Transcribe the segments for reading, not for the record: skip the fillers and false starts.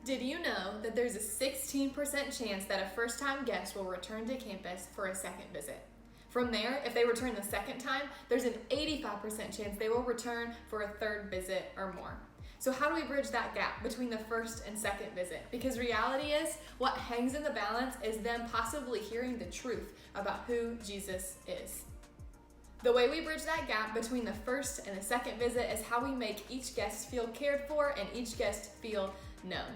Did you know that there's a 16% chance that a first-time guest will return to campus for a second visit? From there, if they return the second time, there's an 85% chance they will return for a third visit or more. So how do we bridge that gap between the first and second visit? Because reality is, what hangs in the balance is them possibly hearing the truth about who Jesus is. The way we bridge that gap between the first and the second visit is how we make each guest feel cared for and each guest feel known.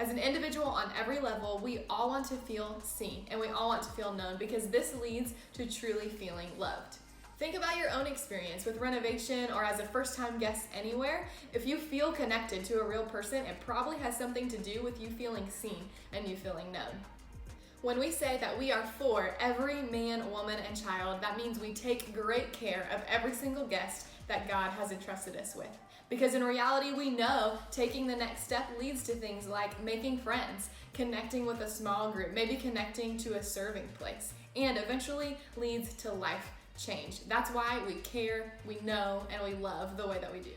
As an individual on every level, we all want to feel seen and we all want to feel known because this leads to truly feeling loved. Think about your own experience with renovation or as a first-time guest anywhere. If you feel connected to a real person, it probably has something to do with you feeling seen and you feeling known. When we say that we are for every man, woman, and child, that means we take great care of every single guest that God has entrusted us with. Because in reality, we know taking the next step leads to things like making friends, connecting with a small group, maybe connecting to a serving place, and eventually leads to life change. That's why we care, we know, and we love the way that we do.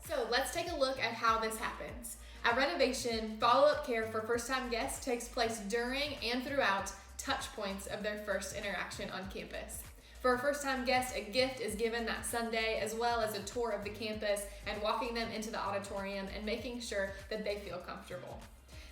So let's take a look at how this happens. At renovation, follow-up care for first-time guests takes place during and throughout touch points of their first interaction on campus. For a first-time guest, a gift is given that Sunday, as well as a tour of the campus and walking them into the auditorium and making sure that they feel comfortable.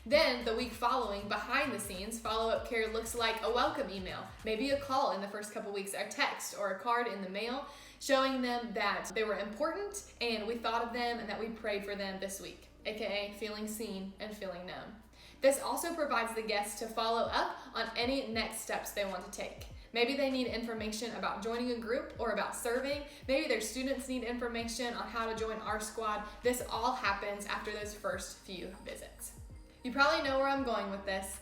Then, the week following, behind the scenes, follow-up care looks like a welcome email, maybe a call in the first couple weeks, a text or a card in the mail, showing them that they were important and we thought of them and that we prayed for them this week, aka feeling seen and feeling known. This also provides the guests to follow up on any next steps they want to take. Maybe they need information about joining a group or about serving. Maybe their students need information on how to join our squad. This all happens after those first few visits. You probably know where I'm going with this.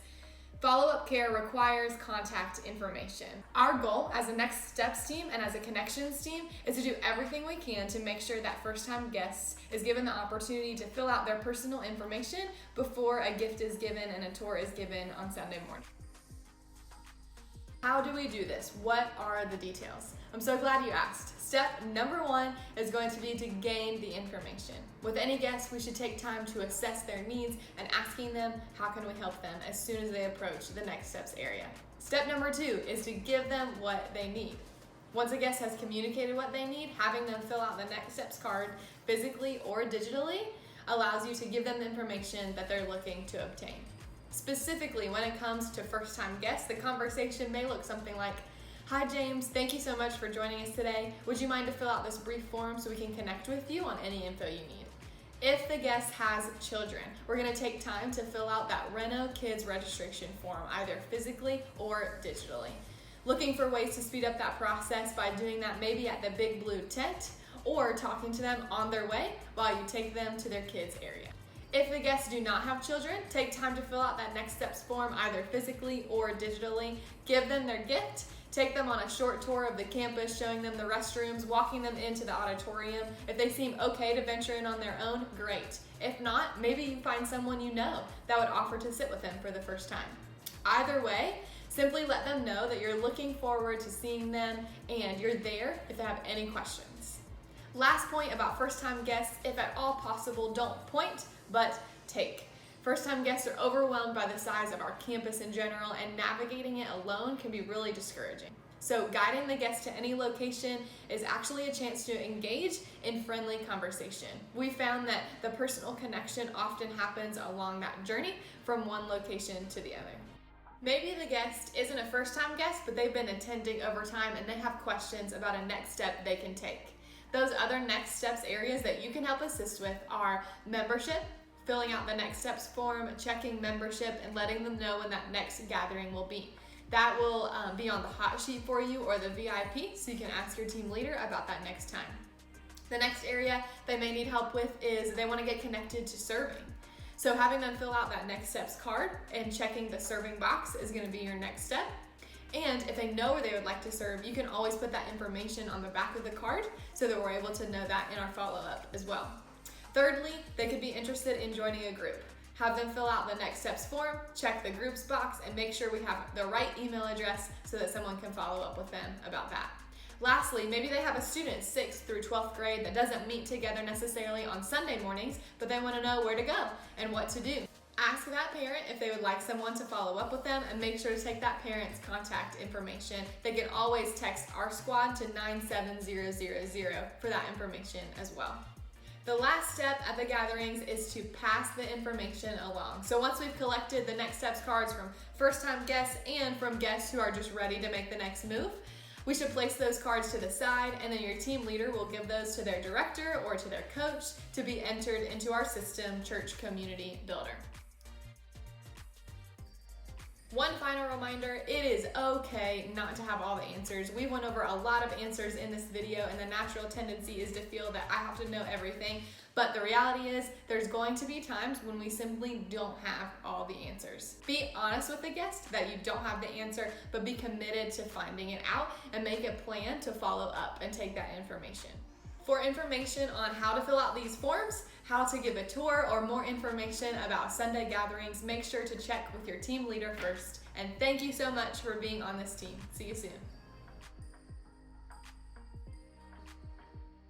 Follow-up care requires contact information. Our goal as a Next Steps team and as a Connections team is to do everything we can to make sure that first-time guests is given the opportunity to fill out their personal information before a gift is given and a tour is given on Sunday morning. How do we do this? What are the details? I'm so glad you asked. Step number 1 is going to be to gain the information. With any guest, we should take time to assess their needs and asking them, how can we help them as soon as they approach the Next Steps area. Step number 2 is to give them what they need. Once a guest has communicated what they need, having them fill out the Next Steps card physically or digitally allows you to give them the information that they're looking to obtain. Specifically, when it comes to first-time guests, the conversation may look something like, "Hi James, thank you so much for joining us today. Would you mind to fill out this brief form so we can connect with you on any info you need?" If the guest has children, we're going to take time to fill out that Reno Kids registration form, either physically or digitally. Looking for ways to speed up that process by doing that maybe at the Big Blue tent or talking to them on their way while you take them to their kids' area. If the guests do not have children, take time to fill out that Next Steps form either physically or digitally. Give them their gift. Take them on a short tour of the campus, showing them the restrooms, walking them into the auditorium. If they seem okay to venture in on their own, great. If not, maybe you find someone you know that would offer to sit with them for the first time. Either way, simply let them know that you're looking forward to seeing them and you're there if they have any questions. Last point about first-time guests, if at all possible, don't point, but take. First-time guests are overwhelmed by the size of our campus in general, and navigating it alone can be really discouraging. So guiding the guest to any location is actually a chance to engage in friendly conversation. We found that the personal connection often happens along that journey from one location to the other. Maybe the guest isn't a first-time guest, but they've been attending over time and they have questions about a next step they can take. Those other Next Steps areas that you can help assist with are membership, filling out the Next Steps form, checking membership, and letting them know when that next gathering will be. That will be on the hot sheet for you or the VIP, so you can ask your team leader about that next time. The next area they may need help with is they want to get connected to serving. So having them fill out that Next Steps card and checking the serving box is going to be your next step. And if they know where they would like to serve, you can always put that information on the back of the card so that we're able to know that in our follow-up as well. Thirdly, they could be interested in joining a group. Have them fill out the Next Steps form, check the groups box, and make sure we have the right email address so that someone can follow up with them about that. Lastly, maybe they have a student 6th through 12th grade that doesn't meet together necessarily on Sunday mornings, but they want to know where to go and what to do. Ask that parent if they would like someone to follow up with them, and make sure to take that parent's contact information. They can always text our squad to 97000 for that information as well. The last step at the gatherings is to pass the information along. So once we've collected the next steps cards from first-time guests and from guests who are just ready to make the next move, we should place those cards to the side, and then your team leader will give those to their director or to their coach to be entered into our system, Church Community Builder. One final reminder, it is okay not to have all the answers. We went over a lot of answers in this video, and the natural tendency is to feel that I have to know everything. But the reality is there's going to be times when we simply don't have all the answers. Be honest with the guest that you don't have the answer, but be committed to finding it out and make a plan to follow up and take that information. For information on how to fill out these forms, how to give a tour, or more information about Sunday gatherings, make sure to check with your team leader first. And thank you so much for being on this team. See you soon.